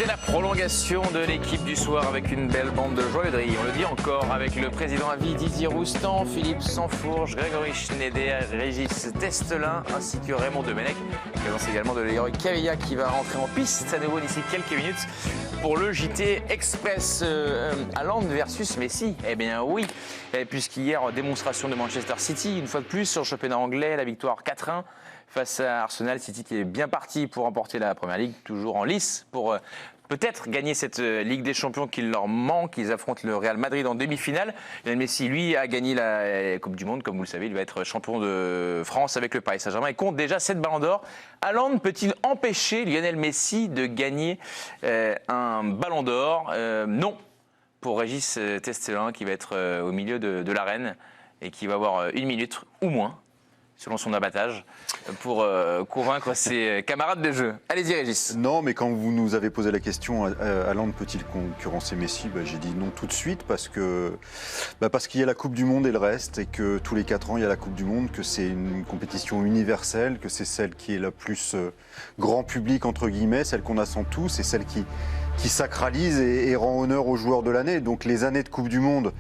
C'est la prolongation de l'équipe du soir avec une belle bande de joyeuserie. On le dit encore avec le président à vie Didier Roustan, Philippe Sansfourche, Grégory Schneider, Régis Testelin ainsi que Raymond Domenech. Présence également de Leroy Cavilla qui va rentrer en piste à nouveau d'ici quelques minutes pour le JT Express. Haaland versus Messi. Eh bien oui, puisqu'hier, démonstration de Manchester City, une fois de plus sur le championnat anglais, la victoire 4-1. Face à Arsenal, City qui est bien parti pour remporter la Première Ligue, toujours en lice pour peut-être gagner cette Ligue des Champions qu'il leur manque. Ils affrontent le Real Madrid en demi-finale. Lionel Messi, lui, a gagné la Coupe du Monde, comme vous le savez. Il va être champion de France avec le Paris Saint-Germain. Il compte déjà 7 ballons d'or. Haaland peut-il empêcher Lionel Messi de gagner un ballon d'or? Non, pour Régis Testelin, qui va être au milieu de l'arène et qui va avoir 1 minute ou moins, selon son abattage, pour convaincre ses camarades de jeu. Allez-y Régis. Non, mais quand vous nous avez posé la question, Haaland peut-il concurrencer Messi, j'ai dit non tout de suite parce qu'il y a la Coupe du Monde et le reste, et que tous les 4 ans il y a la Coupe du Monde, que c'est une compétition universelle, que c'est celle qui est la plus grand public entre guillemets, celle qu'on attend tous, et celle qui sacralise et rend honneur aux joueurs de l'année. Donc les années de Coupe du Monde,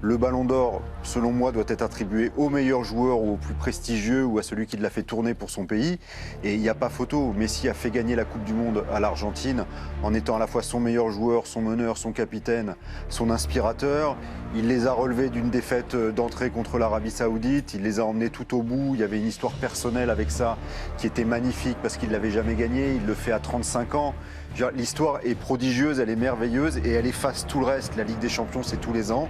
le Ballon d'Or, selon moi, doit être attribué au meilleur joueur ou au plus prestigieux ou à celui qui l'a fait tourner pour son pays. Et il n'y a pas photo. Messi a fait gagner la Coupe du Monde à l'Argentine en étant à la fois son meilleur joueur, son meneur, son capitaine, son inspirateur. Il les a relevés d'une défaite d'entrée contre l'Arabie Saoudite. Il les a emmenés tout au bout. Il y avait une histoire personnelle avec ça qui était magnifique parce qu'il ne l'avait jamais gagné. Il le fait à 35 ans. L'histoire est prodigieuse, elle est merveilleuse et elle efface tout le reste. La Ligue des Champions, c'est tous les ans.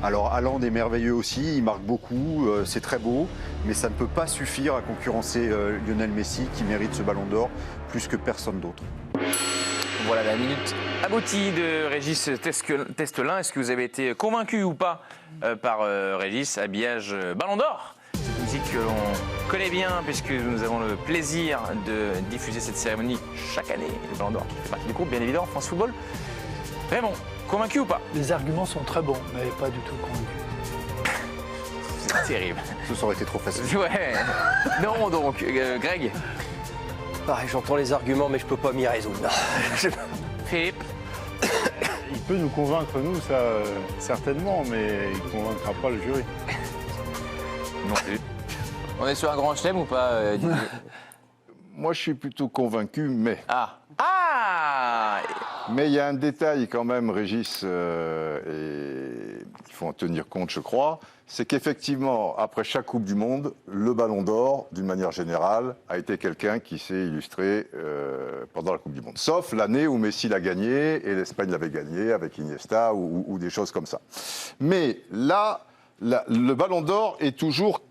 Alors Haaland est merveilleux aussi, il marque beaucoup, c'est très beau, mais ça ne peut pas suffire à concurrencer Lionel Messi qui mérite ce ballon d'or plus que personne d'autre. Voilà la minute aboutie de Régis Testelin. Est-ce que vous avez été convaincu ou pas par Régis? Habillage ballon d'or. C'est une musique que l'on connaît bien puisque nous avons le plaisir de diffuser cette cérémonie chaque année. Le ballon d'or qui fait partie du groupe, bien évidemment, France Football. Raymond, convaincu ou pas? Les arguments sont très bons, mais pas du tout convaincu. C'est terrible. Ça aurait été trop facile. Ouais. Non, donc, Greg. Pareil, j'entends les arguments, mais je peux pas m'y résoudre. Philippe. Il peut nous convaincre, nous, ça, certainement, mais il ne convaincra pas le jury. Non plus. On est sur un grand chelem ou pas, Didier? Moi, je suis plutôt convaincu, mais... Ah. Mais il y a un détail quand même, Régis, et il faut en tenir compte, je crois, c'est qu'effectivement, après chaque Coupe du Monde, le Ballon d'Or, d'une manière générale, a été quelqu'un qui s'est illustré pendant la Coupe du Monde. Sauf l'année où Messi l'a gagné et l'Espagne l'avait gagné avec Iniesta ou des choses comme ça. Mais là, le Ballon d'Or est toujours...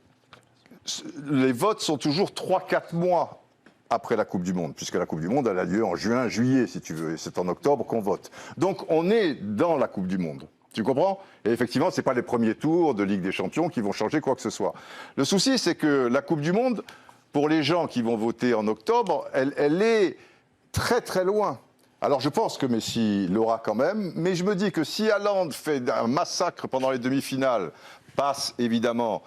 Les votes sont toujours 3-4 mois après la Coupe du Monde, puisque la Coupe du Monde, elle a lieu en juin, juillet, si tu veux, et c'est en octobre qu'on vote. Donc on est dans la Coupe du Monde, tu comprends? Et effectivement, ce n'est pas les premiers tours de Ligue des Champions qui vont changer quoi que ce soit. Le souci, c'est que la Coupe du Monde, pour les gens qui vont voter en octobre, elle est très très loin. Alors je pense que Messi l'aura quand même, mais je me dis que si Haaland fait un massacre pendant les demi-finales, passe évidemment,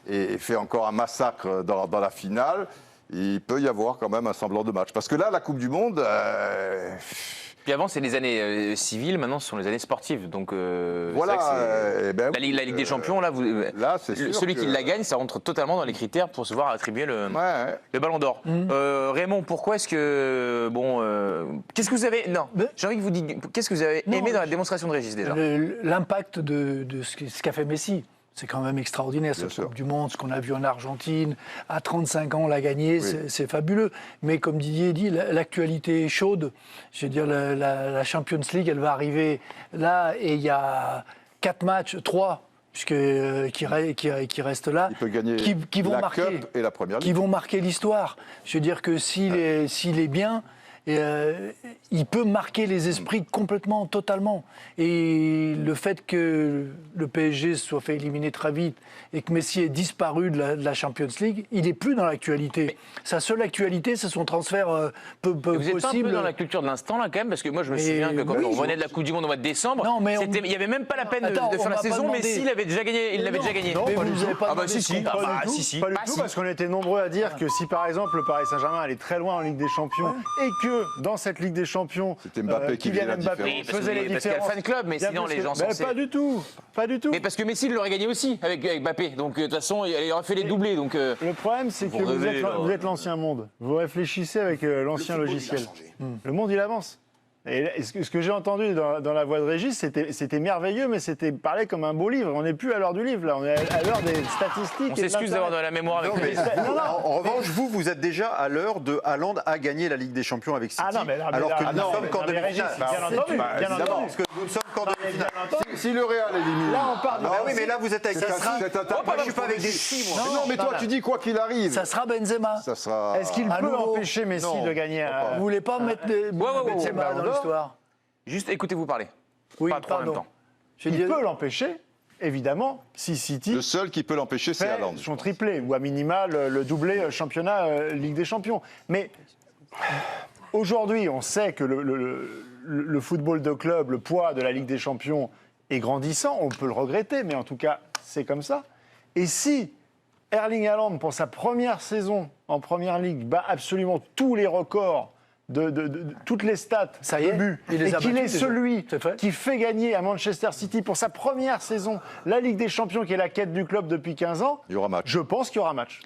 et fait encore un massacre dans la finale, il peut y avoir quand même un semblant de match. Parce que là, la Coupe du Monde... Puis avant, c'est les années civiles, maintenant, ce sont les années sportives. Donc, voilà. La Ligue des Champions, là, c'est sûr celui qui la gagne, ça rentre totalement dans les critères pour se voir attribuer le Ballon d'Or. Raymond, pourquoi est-ce que... qu'est-ce que vous avez... Non, j'ai envie que vous dites... Qu'est-ce que vous avez aimé dans la démonstration de Régis, déjà? L'impact de ce qu'a fait Messi. C'est quand même extraordinaire, cette Coupe du Monde, ce qu'on a vu en Argentine. À 35 ans, on l'a gagné, c'est fabuleux. Mais comme Didier dit, l'actualité est chaude. Je veux dire, la Champions League, elle va arriver là, et il y a 4 matchs, 3, qui restent là, qui vont marquer, Cup et la Première Ligue. Qui vont marquer l'histoire. Je veux dire que s'il est bien... il peut marquer les esprits complètement, totalement. Et le fait que le PSG se soit fait éliminer très vite et que Messi ait disparu de la Champions League, il n'est plus dans l'actualité. Sa seule actualité, c'est son transfert possible. Vous êtes un peu dans la culture de l'instant, là, quand même, parce que moi, je me souviens que quand on revenait de la Coupe du Monde au mois de décembre, il n'y avait même pas la peine de faire la saison, mais s'il avait déjà gagné, il l'avait déjà gagné. Non, mais vous n'avez pas demandé Pas du tout, parce qu'on était nombreux à dire que si, par exemple, le Paris Saint-Germain allait très loin en Ligue des Champions et que que dans cette Ligue des Champions, C'était Mbappé qui Kylian faisait la Mbappé différence. faisait les parce qu'il y a le différences. fan club, mais Bien sinon plus les que- gens sont Mais pas du tout, pas du tout. Mais parce que Messi l'aurait gagné aussi avec Mbappé. Donc de toute façon, il aurait fait les doublés. Donc Le problème, c'est que Vous rêvez, là. vous êtes l'ancien monde. Vous réfléchissez avec l'ancien logiciel. Le monde, il avance. Et ce que j'ai entendu dans la voix de Régis, c'était merveilleux, mais c'était parlé comme un beau livre. On n'est plus à l'heure du livre, là. On est à l'heure des statistiques. on et de s'excuse d'avoir de l'Internet. la mémoire avec Non, mais les... Non, non. en revanche, vous êtes déjà à l'heure de Haaland à gagner la Ligue des Champions avec City. Ah non, mais là, alors que là, nous non, sommes qu'en mais Régis, demi-finale. bien entendu, bien Évidemment, entendu. parce que nous ne sommes qu'en demi-finale. Si le Real élimine. Là, on parle de. Ah oui, mais là, vous êtes avec C'est un un- sera- c'est un- Moi, je suis pas avec des si, moi. Non, mais toi, tu dis quoi qu'il arrive. Ça sera Benzema. Ça sera. Est-ce qu'il À peut nouveau. empêcher Messi Non, de gagner Vous voulez pas mettre ouais, ouais. Benzema Ballon dans d'Or l'histoire? Juste écoutez-vous parler. Oui, Pas trop en même pardon. temps. Je Il dis- peut l'empêcher, évidemment, si City Le seul qui peut l'empêcher, c'est fait Haaland. son triplé, ou à minima le doublé championnat Ligue des Champions. Mais aujourd'hui, on sait que le football de club, le poids de la Ligue des Champions est grandissant. On peut le regretter, mais en tout cas, c'est comme ça. Et si Erling Haaland, pour sa première saison en Première Ligue, bat absolument tous les records de toutes les stats Ça y de est, but, il les et a qu'il battus est déjà. celui C'est fait. qui fait gagner à Manchester City pour sa première saison la Ligue des Champions, qui est la quête du club depuis 15 ans, Il y aura match. je pense qu'il y aura match.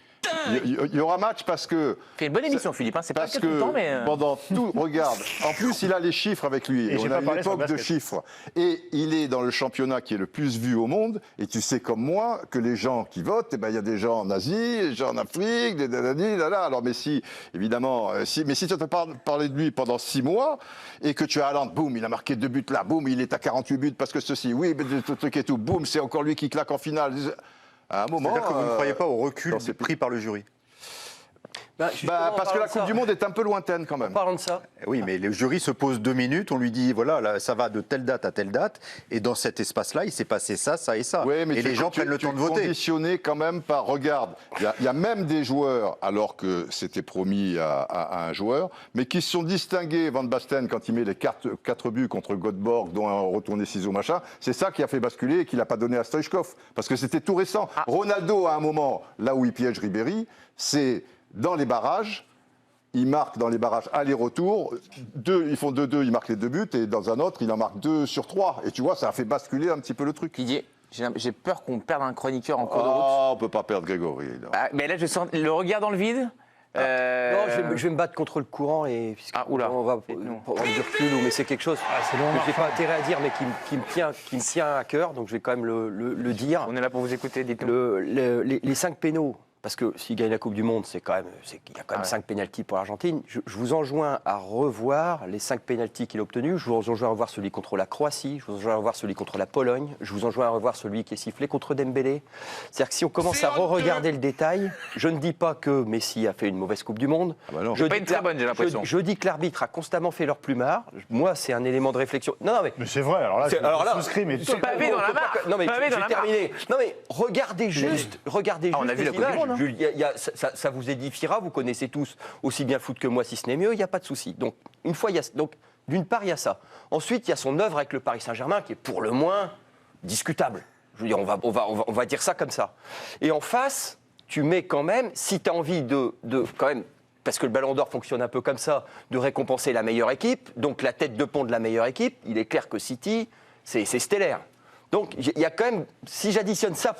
Il y aura match parce que. Fait une bonne émission, Philippe. Hein. C'est pas Parce que tout le temps, mais. que pendant tout, regarde, en plus il a les chiffres avec lui. Et j'ai On pas a une parlé sur le époque de basket. chiffres. Et il est dans le championnat qui est le plus vu au monde. Et tu sais comme moi que les gens qui votent, eh ben, il y a des gens en Asie, des gens en Afrique, des dadani, là. Alors Messi, évidemment, mais si tu te parler de lui pendant 6 mois et que tu as Haaland, boum, il a marqué 2 buts là, boum, il est à 48 buts parce que ceci, oui, mais ce truc et tout, boum, c'est encore lui qui claque en finale. À un moment. C'est-à-dire que vous ne croyez pas au recul dans ces pris par le jury. Justement, en parce que parlant la de Coupe ça, du Monde est un peu lointaine quand En même. parlant de ça, Oui, mais le jury se pose 2 minutes, on lui dit, voilà, là, ça va de telle date à telle date, et dans cet espace-là, il s'est passé ça, ça et ça. Ouais, mais et les gens prennent le temps de Tu es voter. conditionné quand même par, regarde, il y a même des joueurs, alors que c'était promis à un joueur, mais qui se sont distingués, Van Basten, quand il met les 4 buts contre Göteborg, dont un retourné ciseaux, machin, c'est ça qui a fait basculer et qu'il n'a pas donné à Stoichkov, parce que c'était tout récent. Ronaldo, à un moment, là où il piège Ribéry, c'est dans les barrages. Il marque dans les barrages aller-retour, ils font 2-2, il marque les 2 buts, et dans un autre, il en marque 2 sur 3. Et tu vois, ça a fait basculer un petit peu le truc. Didier, j'ai peur qu'on perde un chroniqueur en cours de route. Ah, on peut pas perdre Grégory. non. Ah, mais là, je sens le regard dans le vide. non, je vais me battre contre le courant et Ah, oula. on va prendre du recul, mais c'est quelque chose que j'ai pas intérêt à dire, mais qui me tient à cœur, donc je vais quand même le dire. On est là pour vous écouter, dites-nous. Les 5 pénaux, parce que s'il gagne la Coupe du Monde, il y a quand même 5 pénaltys pour l'Argentine. Je vous enjoins à revoir les 5 pénaltys qu'il a obtenus. Je vous enjoins à revoir celui contre la Croatie, je vous enjoins à revoir celui contre la Pologne, je vous enjoins à revoir celui qui est sifflé contre Dembélé. C'est-à-dire que si on commence à re-regarder le détail, je ne dis pas que Messi a fait une mauvaise Coupe du Monde. Ah bah non. Je Pas dis une que très bonne, j'ai l'impression. Je dis que l'arbitre a constamment fait leur plumard. Moi, c'est un élément de réflexion. Non, mais Mais c'est vrai, alors là, je souscris, mais c'est pavé dans la mare. non mais Pavé je dans vais la mare. terminer. Non mais regardez juste Ah, on a vu les la Coupe du images. Monde, hein. Ça vous édifiera. Vous connaissez tous aussi bien le foot que moi, si ce n'est mieux. Il n'y a pas de souci. Donc une fois, d'une part, il y a ça. Ensuite, il y a son œuvre avec le Paris Saint-Germain qui est pour le moins discutable. Je veux dire, on va dire ça comme ça. Et en face, tu mets quand même, si tu as envie de quand même. Parce que le Ballon d'Or fonctionne un peu comme ça, de récompenser la meilleure équipe, donc la tête de pont de la meilleure équipe. Il est clair que City, c'est stellaire. Donc il y a quand même, si j'additionne ça,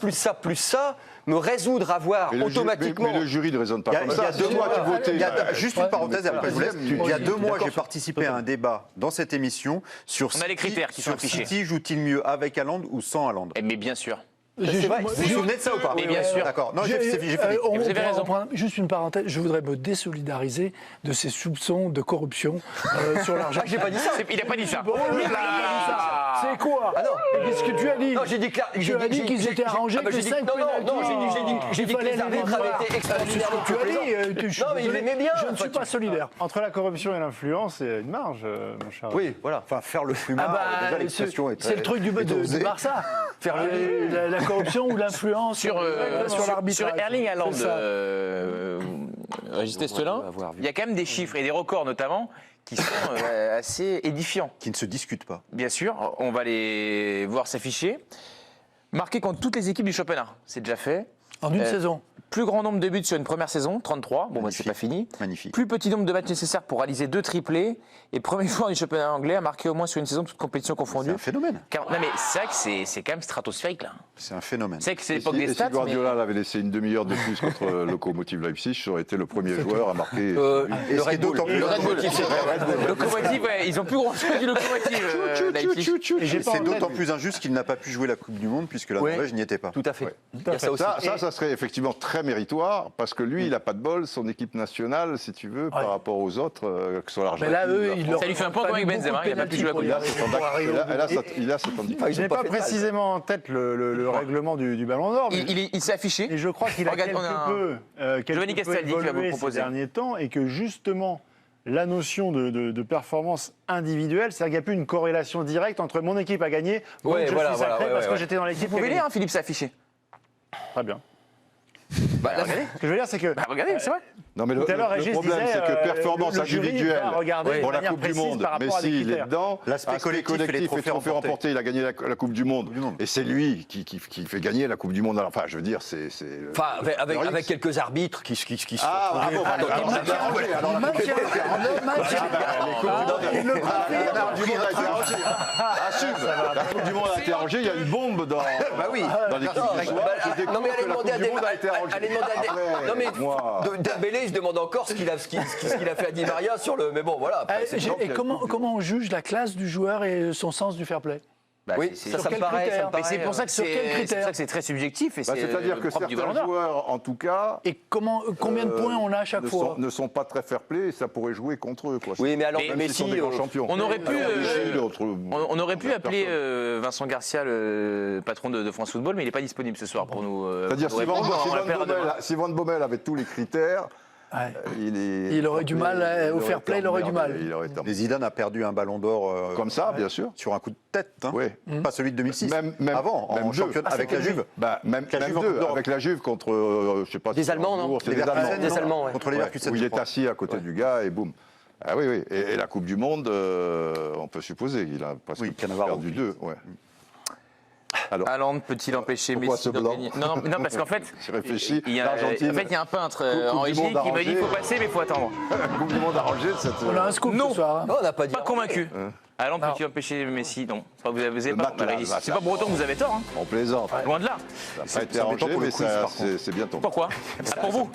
me résoudre à voir Mais automatiquement. mais le jury ne raisonne pas Il y a- comme il y ça. a C'est 2 toi mois, qui votais. juste une parenthèse, après je vous laisse. Il y a 2 mois, j'ai D'accord. participé à un débat dans cette émission sur On a les critères qui sont affichés. City joue-t-il mieux avec Haaland ou sans Haaland. Mais bien sûr. C'est vrai. Vous vous souvenez de ça ou pas Mais bien sûr. D'accord. Non, j'ai fini. vous avez raison. Juste une parenthèse, je voudrais me désolidariser de ces soupçons de corruption sur l'argent. J'ai pas dit ça. Il n'a pas dit ça. Oh là là, c'est quoi Ah non. Mais qu'est-ce que tu as dit? Non, j'ai dit que Tu as dit qu'ils étaient arrangés que 5 non, j'ai dit que les arbitres avaient été extraordinairement Tu as dit, Non, mais il l'aimait bien. Je ne suis pas solidaire. entre la corruption et l'influence, il y a une marge, mon cher. Oui, voilà. Enfin, faire le fumard, déjà l'expression est très... c'est le truc du osée. Barça. Faire la corruption ou l'influence Sur l'arbitrage. Erling Haaland, C'est ça. Régis Testelin, On va voir. il y a quand même des chiffres et des records notamment qui sont assez édifiants. Qui ne se discute pas. Bien sûr, on va les voir s'afficher. Marqué contre toutes les équipes du championnat, c'est déjà fait. En une saison. Plus grand nombre de buts sur une première saison, 33. Bon, bah, c'est pas fini. Magnifique. Plus petit nombre de matchs nécessaires pour réaliser 2 triplés. Et premier joueur du championnat anglais à marquer au moins sur une saison, toute compétition C'est confondue. un phénomène. Non, mais c'est vrai que c'est quand même stratosphérique, là. C'est un phénomène. C'est vrai que c'est Et l'époque si, des et si stats. Guardiola l'avait laissé une demi-heure de plus contre Lokomotiv Leipzig, j'aurais été le premier joueur à marquer. Le Red Bull. Le Red Bull. Le Lokomotiv, ouais, ils ont plus grand chose du Lokomotiv. Leipzig. Et j'ai Et pas c'est en tête- d'autant plus injuste qu'il n'a pas pu jouer la Coupe du Monde puisque la Oui. Norvège n'y était pas. Tout à fait. Ouais. Il y a ça aussi. Ça serait effectivement très méritoire parce que lui, il n'a pas de bol. Son équipe nationale, si tu veux, par rapport aux autres, que ce soit l'Argentine. Mais là, eux, la ils France. leur Ça lui fait un point comme avec Benzema, il a pas pu jouer à Il a penalty cet pour arriver au bout. il a cet handicap. Je n'ai pas précisément en tête le règlement du Ballon d'Or. mais- Il s'est affiché. Et je crois qu'il a Regarde, quelque on a un- peu, Giovanni Castaldi qui va vous évolué ces proposer. derniers temps et que justement la notion de performance individuelle, c'est-à-dire qu'il n'y a plus une corrélation directe entre mon équipe a gagné, donc Ouais, je voilà, suis sacré voilà, parce ouais. que j'étais dans l'équipe Vous qui a pouvez gagné. lire, hein, Philippe s'est affiché. Très bien. Bah, regardez. Ce que je veux dire, c'est que Regardez, c'est vrai. Non, mais tout à l'heure, le Régis problème, disait, c'est que performance le jury individuelle va regarder pour de la manière Coupe du précise Monde, par rapport à des Messi, il est critères. dedans. L'aspect collectif et les trophées trophées remportés. remportés, il a gagné la Coupe du Monde. du Monde. Et c'est lui qui fait gagner la Coupe du Monde. Enfin, je veux dire, c'est. Enfin, avec X. quelques arbitres qui se Ah, sont bravo, retrouvés. alors, ça a arrangé, alors, la Coupe du Monde a été arrangée. La Coupe du Monde a été arrangée. Assume. La Coupe du Monde a été arrangée, il y a une bombe dans l'équipe du soir. Je découvre Non mais que la Coupe du Monde a été arrangée. allez demander à Après, non mais moi- Dembélé, je demande encore ce qu'il a fait à Di Maria sur le. Mais bon, voilà. après, c'est sûr Et que- comment on juge la classe du joueur et son sens du fair play? Bah, Oui, c'est- ça sur me quel paraît. critère Ça me Mais c'est paraît, pour ça que Sur quel c'est critère pour ça que c'est très subjectif et c'est C'est-à-dire le que propre du certains Ballon d'Or. joueurs, en tout cas, Et combien de points on a à chaque fois? ne sont pas très fair-play et ça pourrait jouer contre eux. Quoi. Oui, mais alors Mais Même s'ils sont Messi, des grands champions. on aurait pu, on aurait pu on a appeler personne. Vincent Garcia, le patron de France Football, mais il n'est pas disponible ce soir pour nous. C'est-à-dire, pour si nous Van, répondre. On l'appellera demain. si Van Bommel avait tous les critères, Ouais. il aurait du mal, au fair play, il aurait du mal. Il aurait été Et Zidane a perdu un ballon d'or Comme ça, bien sûr. sur un coup de tête. Hein. Oui. Pas celui de 2006. Même Avant, même en deux. championnat avec la Juve. Bah, même La Juve en deux, Coupe d'Europe. avec la Juve contre, je sais pas. Des si c'est Allemands, non Hambourg, c'est des Leverkusen, Allemands. Des Allemands, ouais. Contre les Ouais, Leverkusen. où il je est crois. assis à côté du gars et boum. Ah oui, oui. Et la Coupe du Monde, on peut supposer qu'il a presque Oui, Cannavaro. perdu 2. Ouais. Alors, Haaland peut-il empêcher Pourquoi Messi ce de blanc gagner Non, parce qu'en fait, J'ai réfléchi. il y a L'Argentine, il y a un peintre Coupe en du régie Monde qui me dit arrangée. il faut passer, mais il faut attendre. Coupe du Monde arrangée, cette. On a un scoop Non. ce soir. hein. Non, on n'a pas dit. Pas convaincu. Haaland Non. peut-il empêcher Messi Non. Enfin, vous avez Le pas. matelas, Régis. le matelas. C'est pas pour autant que vous avez tort. Hein. On plaisante. Loin de là. Ça n'a pas été c'est embêtant arrangé, pour le mais quiz, par contre. c'est bien tombé. Pourquoi Pour vous.